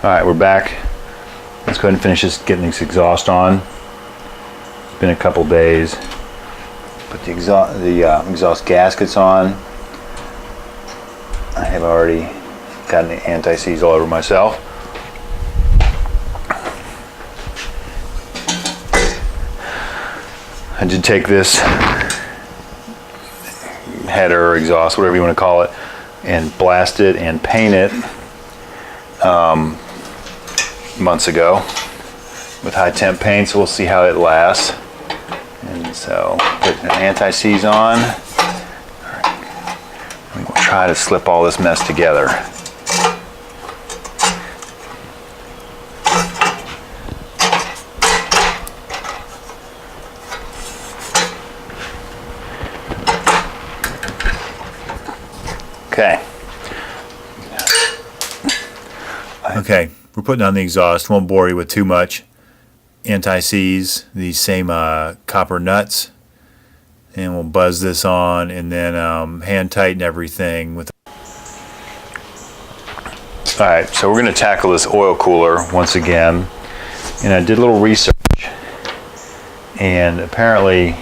Alright, we're back. Let's go ahead and finish this, getting this exhaust on. It's been a couple days. Put the exhaust gaskets on. I have already gotten the anti-seize all over myself. I did take this header or exhaust, whatever you want to call it, and blast it and paint it months ago with high temp paint, so we'll see how it lasts. And so put an anti-seize on. We'll try to slip all this mess together. Okay, we're putting on the exhaust. Won't bore you with too much. Anti-seize, these same copper nuts, and we'll buzz this on, and then hand tighten everything with. All right, so we're going to tackle this oil cooler once again, and I did a little research, and apparently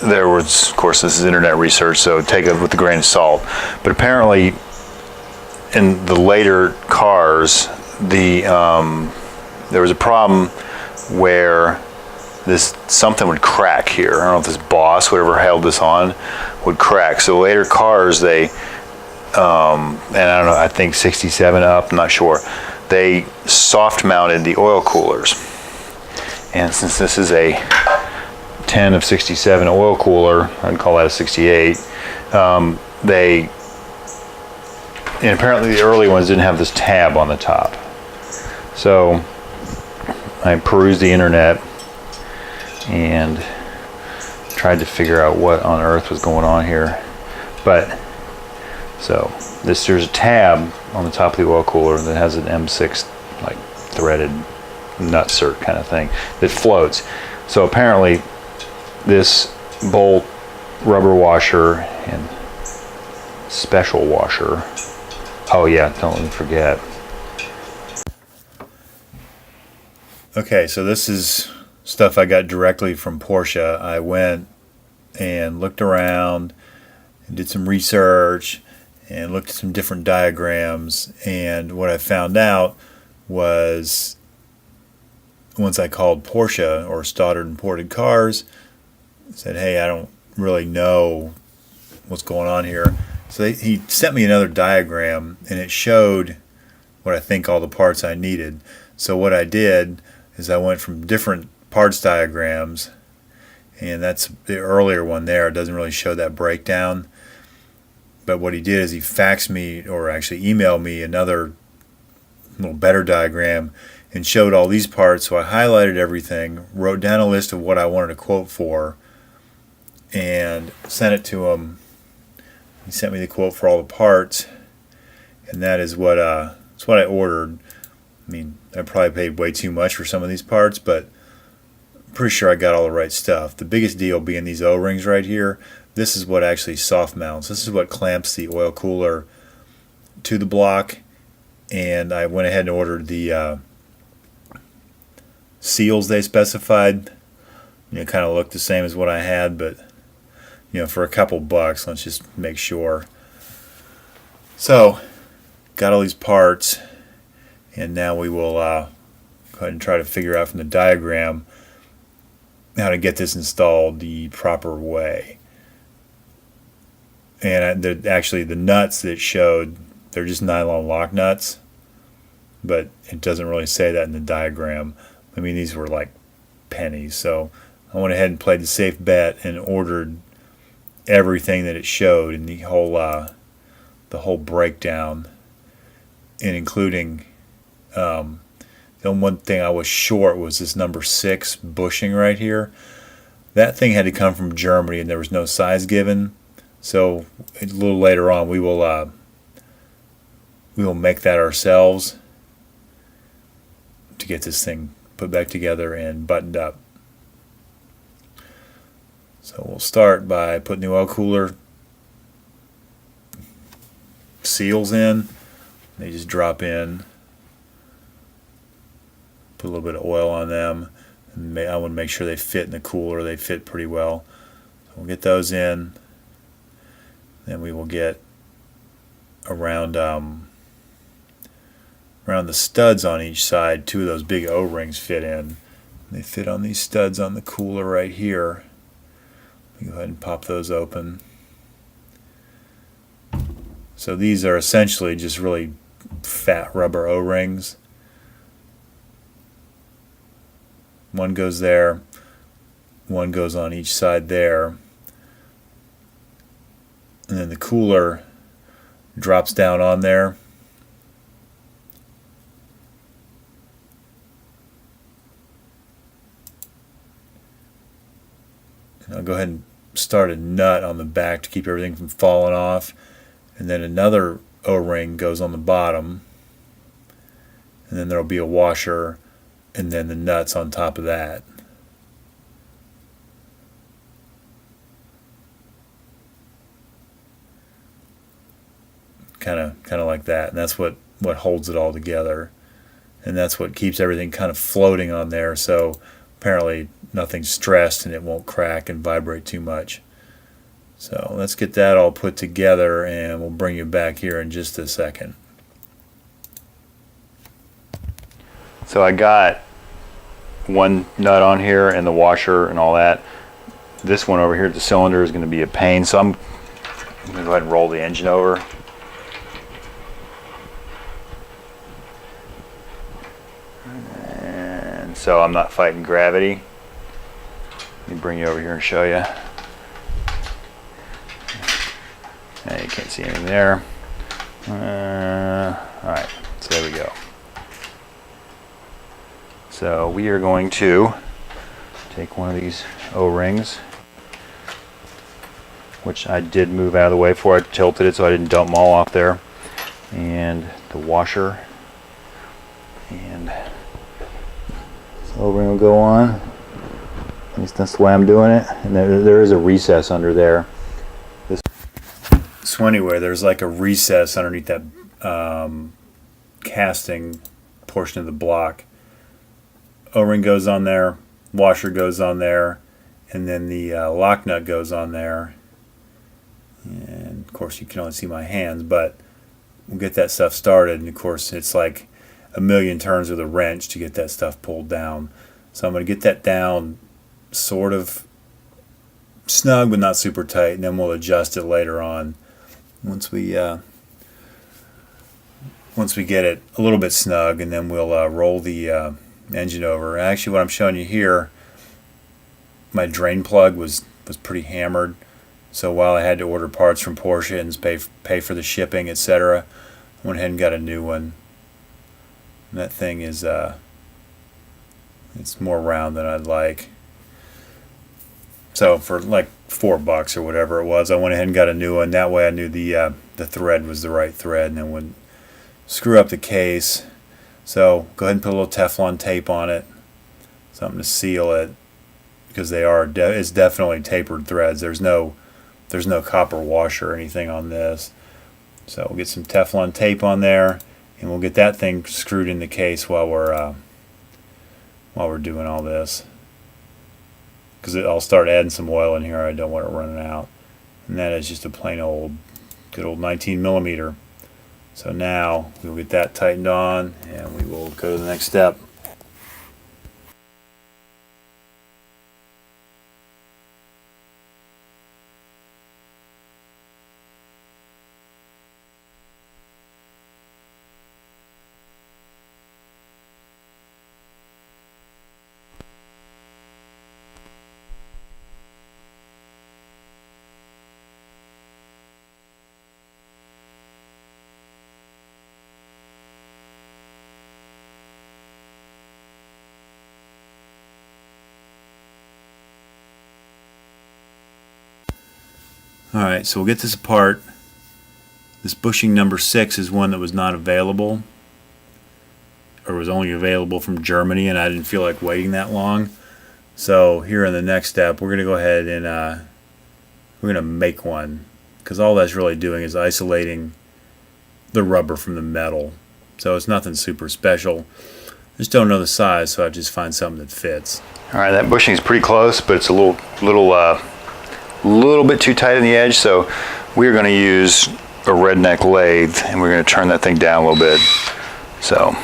there was, of course, this is internet research, so take it with a grain of salt, but apparently in the later cars, there was a problem where something would crack here. I don't know if this boss, whatever held this on, would crack. So later cars, they, and I don't know, I think 67 up, I'm not sure, they soft mounted the oil coolers. And since this is a 10 of 67 oil cooler, I'd call that a 68, and apparently the early ones didn't have this tab on the top. So I perused the internet and tried to figure out what on earth was going on here. But so there's a tab on the top of the oil cooler that has an M6 like threaded nutsert kind of thing that floats. So apparently this bolt rubber washer and special washer. Oh yeah, don't let me forget. Okay, so this is stuff I got directly from Porsche. I went and looked around and did some research and looked at some different diagrams, and what I found out was, once I called Porsche or Stoddard Imported Cars, said, hey, I don't really know what's going on here. So he sent me another diagram, and it showed what I think all the parts I needed. So what I did is I went from different parts diagrams, and that's the earlier one there. It doesn't really show that breakdown. But what he did is he faxed me, or actually emailed me, another little better diagram and showed all these parts. So I highlighted everything, wrote down a list of what I wanted a quote for, and sent it to him. He sent me the quote for all the parts, and that is what that's what I ordered. I mean, I probably paid way too much for some of these parts, but I'm pretty sure I got all the right stuff. The biggest deal being these O-rings right here. This is what actually soft mounts. This is what clamps the oil cooler to the block, and I went ahead and ordered the seals they specified. You know, kind of looked the same as what I had, but you know, for a couple bucks, let's just make sure. So, got all these parts, and now we will go ahead and try to figure out from the diagram how to get this installed the proper way. And actually, the nuts that it showed, they're just nylon lock nuts, but it doesn't really say that in the diagram. I mean, these were like pennies, so I went ahead and played the safe bet and ordered everything that it showed in the whole breakdown, and including the only one thing I was short was this number 6 bushing right here. That thing had to come from Germany, and there was no size given. So a little later on, we will make that ourselves to get this thing put back together and buttoned up. So we'll start by putting the oil cooler seals in. They just drop in. Put a little bit of oil on them. And I want to make sure they fit in the cooler. They fit pretty well. So we'll get those in. Then we will get around the studs on each side. Two of those big O-rings fit in. They fit on these studs on the cooler right here. Let me go ahead and pop those open. So these are essentially just really fat rubber O-rings. One goes there, one goes on each side there, and then the cooler drops down on there. And I'll go ahead and start a nut on the back to keep everything from falling off, and then another O-ring goes on the bottom, and then there'll be a washer, and then the nuts on top of that. Kind of like that, and that's what holds it all together, and that's what keeps everything kind of floating on there. So apparently nothing's stressed and it won't crack and vibrate too much. So let's get that all put together, and we'll bring you back here in just a second. So I got one nut on here and the washer and all that. This one over here at the cylinder is going to be a pain, so I'm going to go ahead and roll the engine over. And so I'm not fighting gravity. Let me bring you over here and show you. You can't see anything there. Alright, so there we go. So we are going to take one of these O-rings, which I did move out of the way before I tilted it so I didn't dump them all off there, and the washer, and this O-ring will go on. At least that's the way I'm doing it. And there is a recess under there. So anyway, there's like a recess underneath that casting portion of the block. O-ring goes on there, washer goes on there, and then the lock nut goes on there. And of course you can only see my hands, but we'll get that stuff started. And of course it's like a million turns with a wrench to get that stuff pulled down. So I'm going to get that down sort of snug but not super tight, and then we'll adjust it later on once we get it a little bit snug, and then we'll roll the engine over. Actually, what I'm showing you here, my drain plug was pretty hammered, so while I had to order parts from Porsche and pay for the shipping, etc., I went ahead and got a new one. And that thing is it's more round than I'd like. So for like $4 or whatever it was, I went ahead and got a new one. That way I knew the thread was the right thread, and then wouldn't screw up the case. So go ahead and put a little Teflon tape on it, something to seal it, because it's definitely tapered threads. There's no copper washer or anything on this. So we'll get some Teflon tape on there, and we'll get that thing screwed in the case while we're doing all this. Because I'll start adding some oil in here. I don't want it running out. And that is just a plain old, good old 19 millimeter. So now we'll get that tightened on, and we will go to the next step. Alright, so we'll get this apart. This bushing number 6 is one that was not available, or was only available from Germany, and I didn't feel like waiting that long. So here in the next step, we're going to go ahead and we're going to make one, because all that's really doing is isolating the rubber from the metal. So it's nothing super special. Just don't know the size, so I just find something that fits. All right, that bushing is pretty close, but it's a little bit too tight on the edge, so we're going to use a redneck lathe, and we're going to turn that thing down a little bit. So.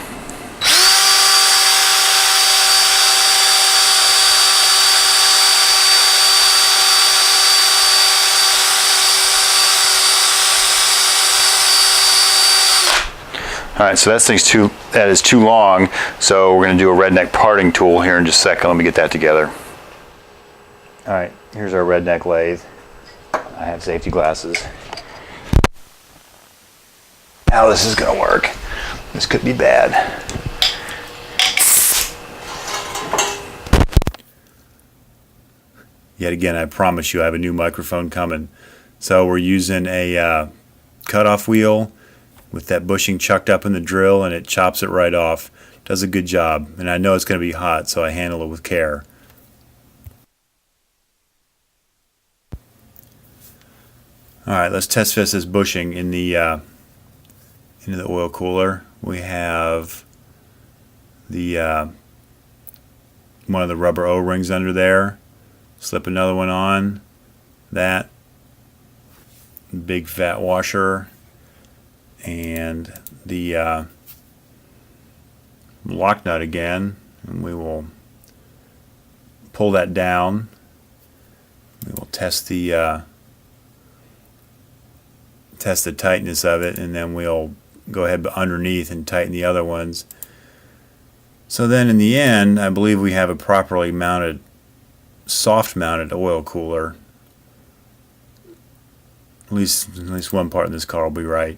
All right, so that is too long, so we're going to do a redneck parting tool here in just a second. Let me get that together. All right, here's our redneck lathe. I have safety glasses. How this is going to work. This could be bad. Yet again, I promise you I have a new microphone coming. So we're using a cutoff wheel with that bushing chucked up in the drill, and it chops it right off. Does a good job. And I know it's going to be hot, so I handle it with care. Alright, let's test fit this bushing in the into the oil cooler. We have the one of the rubber O-rings under there. Slip another one on. That big fat washer. And the lock nut again, and we will pull that down. We will test the tightness of it, and then we'll go ahead underneath and tighten the other ones. So then in the end, I believe we have a properly mounted, soft mounted oil cooler. At least one part in this car will be right.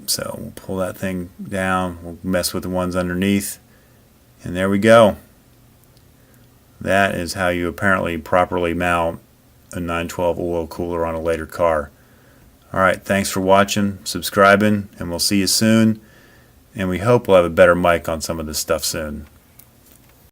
So we'll pull that thing down, we'll mess with the ones underneath, and there we go. That is how you apparently properly mount a 912 oil cooler on a later car. Alright, thanks for watching, subscribing, and we'll see you soon. And we hope we'll have a better mic on some of this stuff soon.